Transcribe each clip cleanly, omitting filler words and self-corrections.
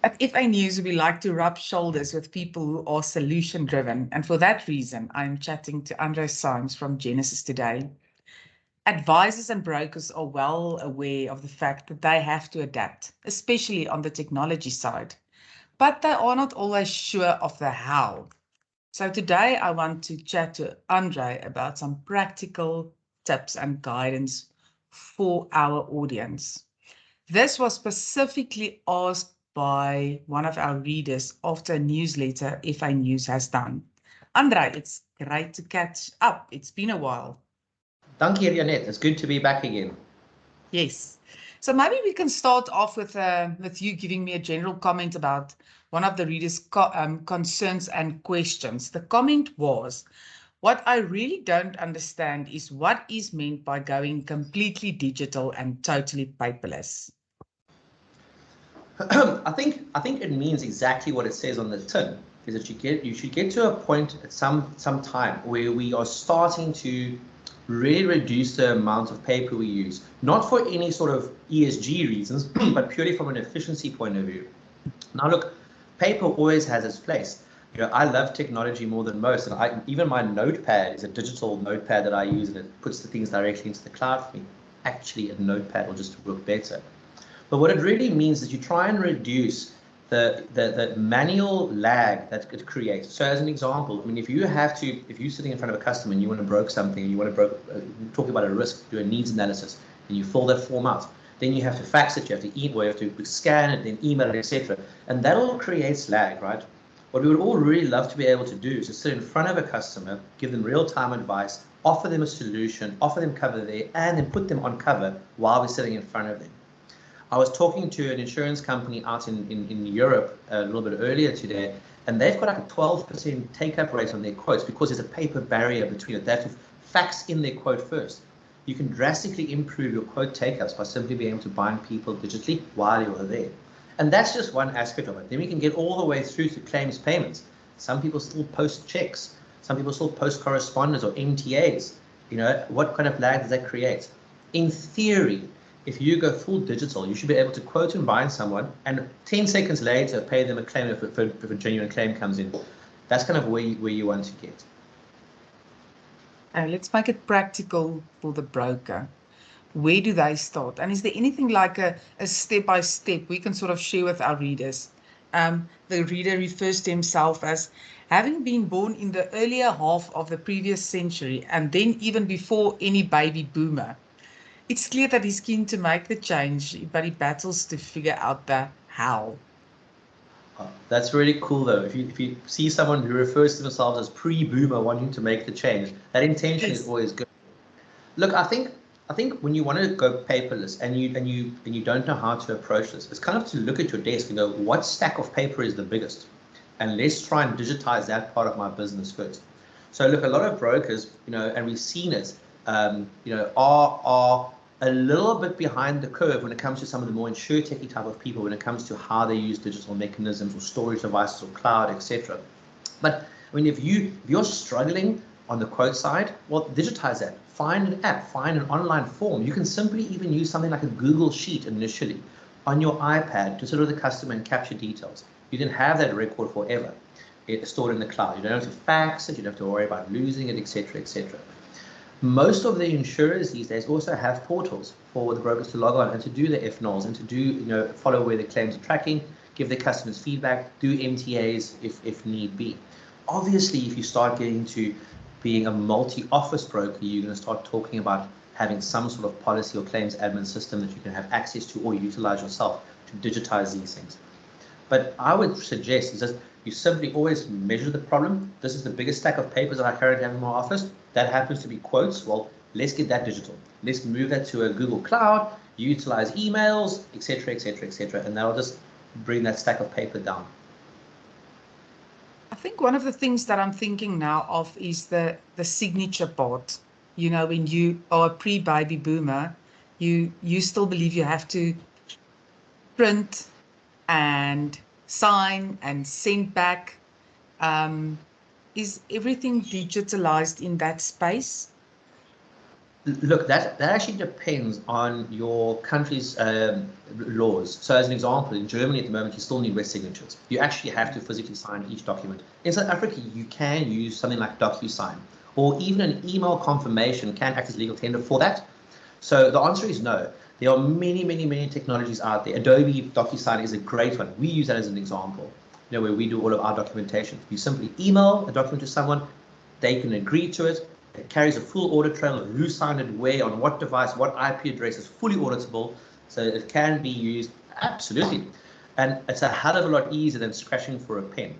At FAnews, we like to rub shoulders with people who are solution-driven, and for that reason, I'm chatting to Andre Symes from Genasys today. Advisors and brokers are well aware of the fact that they have to adapt, especially on the technology side, but they are not always sure of the how. So today I want to chat to Andre about some practical tips and guidance for our audience. This was specifically asked by one of our readers after a newsletter FAnews has done. Andre, it's great to catch up. It's been a while. Thank you, Rianet. It's good to be back again. Yes. So maybe we can start off with you giving me a general comment about one of the readers' concerns and questions. The comment was, what I really don't understand is what is meant by going completely digital and totally paperless. I think it means exactly what it says on the tin. Is that you should get to a point at some time where we are starting to really reduce the amount of paper we use, not for any sort of ESG reasons, but purely from an efficiency point of view. Now, look, paper always has its place. I love technology more than most, and even my notepad is a digital notepad that I use, and it puts the things directly into the cloud for me. Actually, a notepad will just work better. But what it really means is you try and reduce the manual lag that it creates. So as an example, I mean, if you're sitting in front of a customer and you want to broker something, and you want to talk about a risk, do a needs analysis, and you fill that form out, then you have to fax it, you have to email, you have to scan it, then email it, etc. And that all creates lag, right? What we would all really love to be able to do is to sit in front of a customer, give them real-time advice, offer them a solution, offer them cover there, and then put them on cover while we're sitting in front of them. I was talking to an insurance company out in Europe a little bit earlier today, and they've got like a 12% take-up rate on their quotes because there's a paper barrier between it. They have to fax in their quote first. You can drastically improve your quote take-ups by simply being able to bind people digitally while you're there. And that's just one aspect of it. Then we can get all the way through to claims payments. Some people still post checks. Some people still post correspondence or MTAs. What kind of lag does that create? In theory, if you go full digital, you should be able to quote and bind someone, and 10 seconds later pay them a claim if a genuine claim comes in. That's kind of where you want to get. Let's make it practical for the broker. Where do they start? And is there anything like a step-by-step we can sort of share with our readers? The reader refers to himself as having been born in the earlier half of the previous century, and then even before any baby boomer. It's clear that he's keen to make the change, but he battles to figure out the how. That's really cool, though. If you see someone who refers to themselves as pre-boomer wanting to make the change, that intention is always good. Look, I think when you want to go paperless and you don't know how to approach this, it's kind of to look at your desk and go, what stack of paper is the biggest? And let's try and digitize that part of my business first. So look, a lot of brokers, and we've seen it, are a little bit behind the curve when it comes to some of the more insurtechy type of people when it comes to how they use digital mechanisms or storage devices or cloud, etc. But I mean, if you're struggling on the quote side, well, digitize that. Find an app, find an online form. You can simply even use something like a Google Sheet initially on your iPad to sit with the customer and capture details. You can have that record forever. It's stored in the cloud. You don't have to fax it. You don't have to worry about losing it, etc., etc. Most of the insurers these days also have portals for the brokers to log on and to do the FNOLs and to do, follow where the claims are tracking, give their customers feedback, do MTAs if need be. Obviously, if you start getting to being a multi-office broker, you're going to start talking about having some sort of policy or claims admin system that you can have access to or utilize yourself to digitize these things. But I would suggest is that you simply always measure the problem. This is the biggest stack of papers that I currently have in my office. That happens to be quotes. Well, let's get that digital. Let's move that to a Google Cloud, utilize emails, etc., etc., etc., and that'll just bring that stack of paper down. I think one of the things that I'm thinking now of is the signature part. When you are a pre-baby boomer, you still believe you have to print and sign and send back. Is everything digitalized in that space? Look, that actually depends on your country's laws. So as an example, in Germany at the moment, you still need wet signatures. You actually have to physically sign each document. In South Africa, you can use something like DocuSign, or even an email confirmation can act as legal tender for that. So the answer is no. There are many, many, many technologies out there. Adobe DocuSign is a great one. We use that as an example, where we do all of our documentation. You simply email a document to someone, they can agree to it. It carries a full audit trail of who signed it, where, on what device, what IP address is fully auditable. So it can be used absolutely. And it's a hell of a lot easier than scratching for a pen.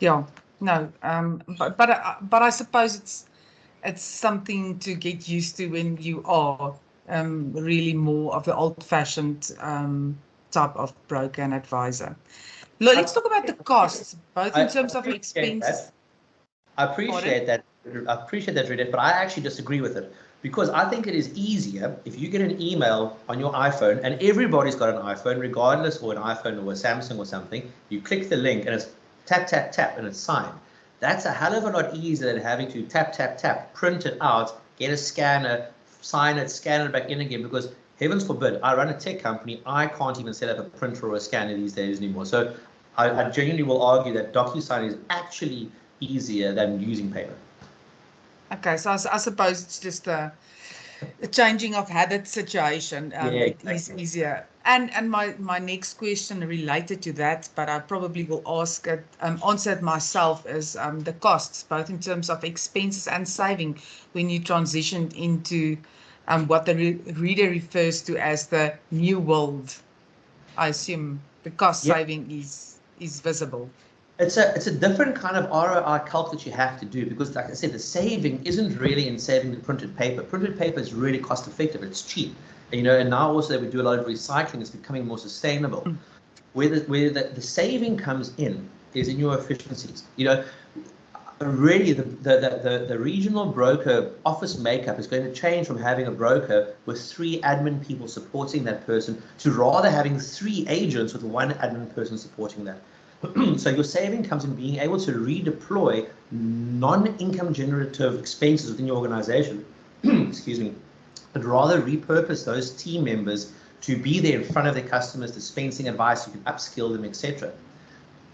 Yeah, no, but I suppose it's something to get used to when you are really more of the old-fashioned type of broker and advisor. Let's talk about the costs, both in terms of expenses. I appreciate that, Rianet, but I actually disagree with it, because I think it is easier if you get an email on your iPhone, and everybody's got an iPhone, regardless, or an iPhone or a Samsung or something. You click the link and it's tap, tap, tap, and it's signed. That's a hell of a lot easier than having to tap, tap, tap, print it out, get a scanner, sign it, scan it back in again, because heavens forbid, I run a tech company, I can't even set up a printer or a scanner these days anymore. So I genuinely will argue that DocuSign is actually easier than using paper. Okay, so I suppose it's just a changing of habit situation. It is easier. And my next question related to that, but I probably will ask it, answer it myself, is the costs, both in terms of expenses and saving, when you transitioned into what the reader refers to as the new world. I assume the cost saving is visible. It's a different kind of ROI calc that you have to do, because, like I said, the saving isn't really in saving the printed paper. Printed paper is really cost effective. It's cheap, and now also that we do a lot of recycling, it's becoming more sustainable. Where the saving comes in is in your efficiencies. Really the regional broker office makeup is going to change from having a broker with 3 admin people supporting that person to rather having 3 agents with 1 admin person supporting that. So your saving comes in being able to redeploy non-income generative expenses within your organization, excuse me, but rather repurpose those team members to be there in front of their customers, dispensing advice, you can upskill them, etc.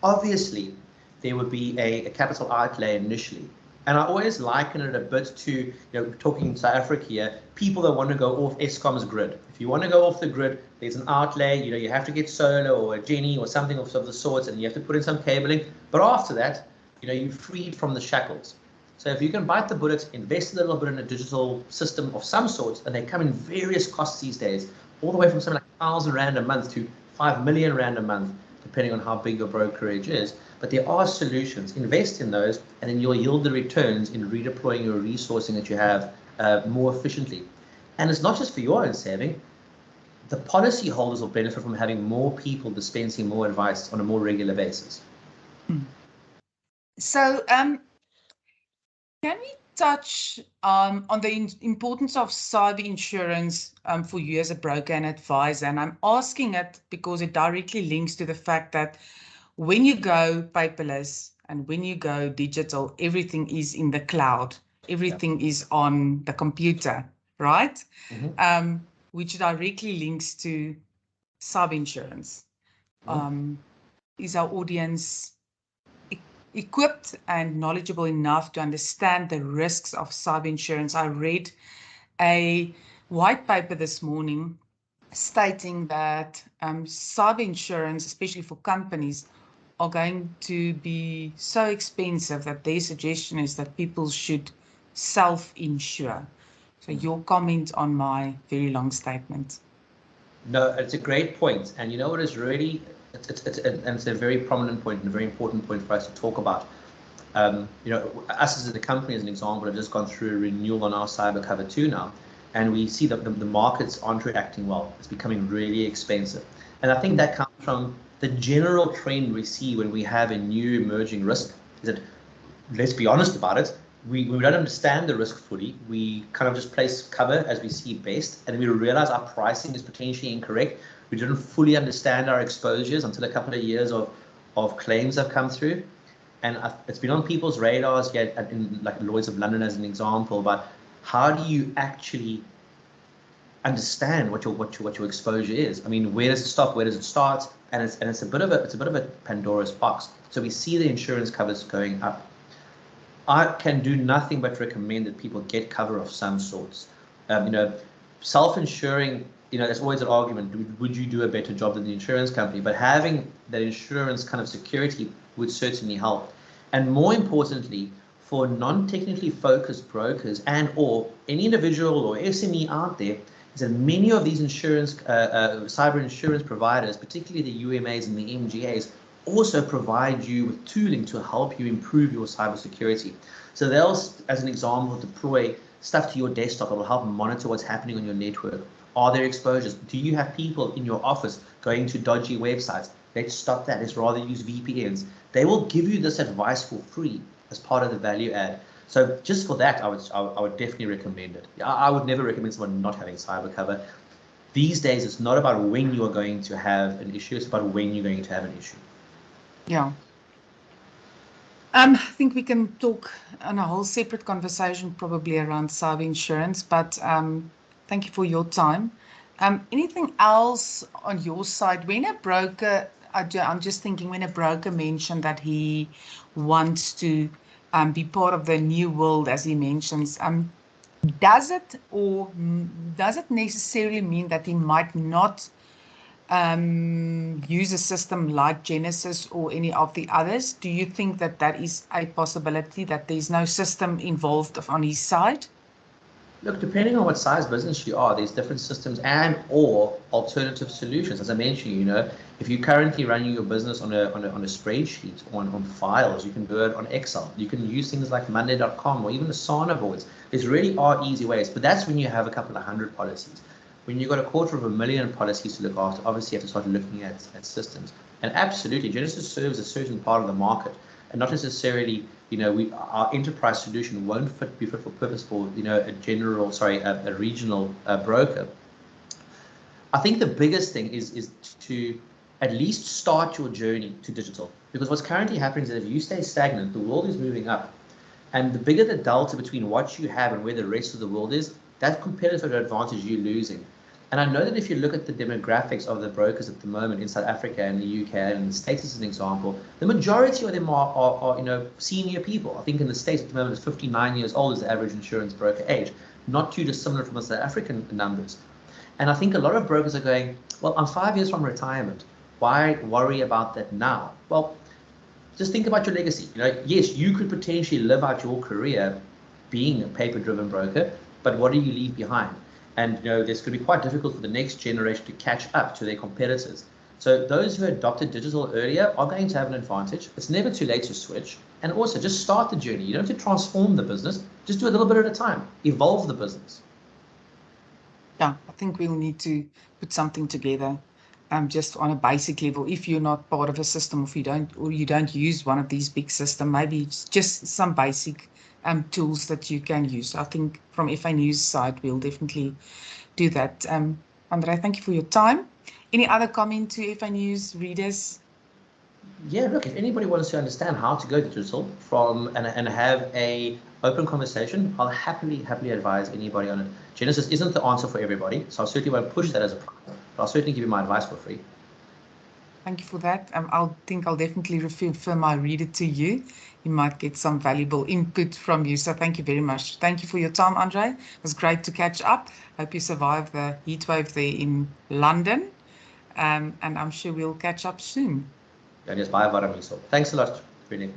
Obviously, there would be a capital outlay initially. And I always liken it a bit to, talking in South Africa here, people that want to go off Eskom's grid. If you want to go off the grid, there's an outlay, you have to get solar or a Jenny or something of the sorts, and you have to put in some cabling. But after that, you're freed from the shackles. So if you can bite the bullet, invest a little bit in a digital system of some sort, and they come in various costs these days, all the way from something like 1,000 Rand a month to 5 million Rand a month, depending on how big your brokerage is. But there are solutions. Invest in those, and then you'll yield the returns in redeploying your resourcing that you have more efficiently. And it's not just for your own saving. The policyholders will benefit from having more people dispensing more advice on a more regular basis. So, can we touch on the importance of cyber insurance for you as a broker and advisor? And I'm asking it because it directly links to the fact that when you go paperless and when you go digital, everything is in the cloud. Everything is on the computer, right? Which directly links to cyber insurance. Is our audience equipped and knowledgeable enough to understand the risks of cyber insurance? I read a white paper this morning stating that cyber insurance, especially for companies, are going to be so expensive that their suggestion is that people should self-insure. So your comment on my very long statement. No, it's a great point. And you know what is really, it's a very prominent point and a very important point for us to talk about. Us as a company, as an example, have just gone through a renewal on our cyber cover too now. And we see that the markets aren't reacting well. It's becoming really expensive. And I think that comes from the general trend we see when we have a new emerging risk, is that, let's be honest about it, we don't understand the risk fully. We kind of just place cover as we see best, and we realize our pricing is potentially incorrect. We didn't fully understand our exposures until a couple of years of claims have come through. And it's been on people's radars yet, in like Lloyd's of London as an example, but how do you actually understand what your exposure is? I mean, where does it stop? Where does it start? And it's a bit of a Pandora's box. So we see the insurance covers going up. I can do nothing but recommend that people get cover of some sorts. Self-insuring, there's always an argument, would you do a better job than the insurance company? But having that insurance kind of security would certainly help. And more importantly, for non-technically focused brokers and or any individual or SME out there, is that many of these cyber insurance providers, particularly the UMAs and the MGAs, also provide you with tooling to help you improve your cybersecurity. So they'll, as an example, deploy stuff to your desktop that will help monitor what's happening on your network. Are there exposures? Do you have people in your office going to dodgy websites? Let's stop that. Let's rather use VPNs. They will give you this advice for free as part of the value add. So just for that, I would definitely recommend it. I would never recommend someone not having cyber cover. These days, it's not about when you are going to have an issue. It's about when you're going to have an issue. Yeah. I think we can talk on a whole separate conversation probably around cyber insurance, but thank you for your time. Anything else on your side? When a broker, I'm just thinking, when a broker mentioned that he wants to be part of the new world, as he mentions, does it necessarily mean that he might not use a system like Genasys or any of the others? Do you think that that is a possibility, that there's no system involved on his side? Look, depending on what size business you are, there's different systems and or alternative solutions. As I mentioned, if you're currently running your business on a spreadsheet or on files, you can do it on Excel. You can use things like Monday.com or even the Asana boards. There really are easy ways, but that's when you have a couple of hundred policies. When you've got 250,000 policies to look after, obviously you have to start looking at systems. And absolutely, Genasys serves a certain part of the market, and not necessarily, our enterprise solution won't be fit for purpose for, a regional broker. I think the biggest thing is to at least start your journey to digital, because what's currently happening is that if you stay stagnant, the world is moving up, and the bigger the delta between what you have and where the rest of the world is, that competitive advantage you're losing. And I know that if you look at the demographics of the brokers at the moment in South Africa and the UK and the States as an example, the majority of them are senior people. I think in the States at the moment, it's 59 years old is the average insurance broker age, not too dissimilar from the South African numbers. And I think a lot of brokers are going, well, I'm 5 years from retirement. Why worry about that now? Well, just think about your legacy. Yes, you could potentially live out your career being a paper-driven broker, but what do you leave behind? And this could be quite difficult for the next generation to catch up to their competitors. So those who adopted digital earlier are going to have an advantage. It's never too late to switch. And also just start the journey. You don't have to transform the business. Just do a little bit at a time. Evolve the business. Yeah, I think we'll need to put something together just on a basic level. If you're not part of a system, if you don't use one of these big systems, maybe it's just some basic tools that you can use. I think from FAnews side, we'll definitely do that. Andre, thank you for your time. Any other comment to FAnews readers? Yeah, look, if anybody wants to understand how to go digital and have a open conversation, I'll happily advise anybody on it. Genasys isn't the answer for everybody, so I certainly won't push that as a product, but I'll certainly give you my advice for free. Thank you for that. I'll definitely refer my reader to you. You might get some valuable input from you. So thank you very much. Thank you for your time, Andre. It was great to catch up. Hope you survived the heat wave there in London. And I'm sure we'll catch up soon. Ja, dis baie warm hierso. Thanks a lot, Rianet.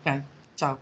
Okay, ciao.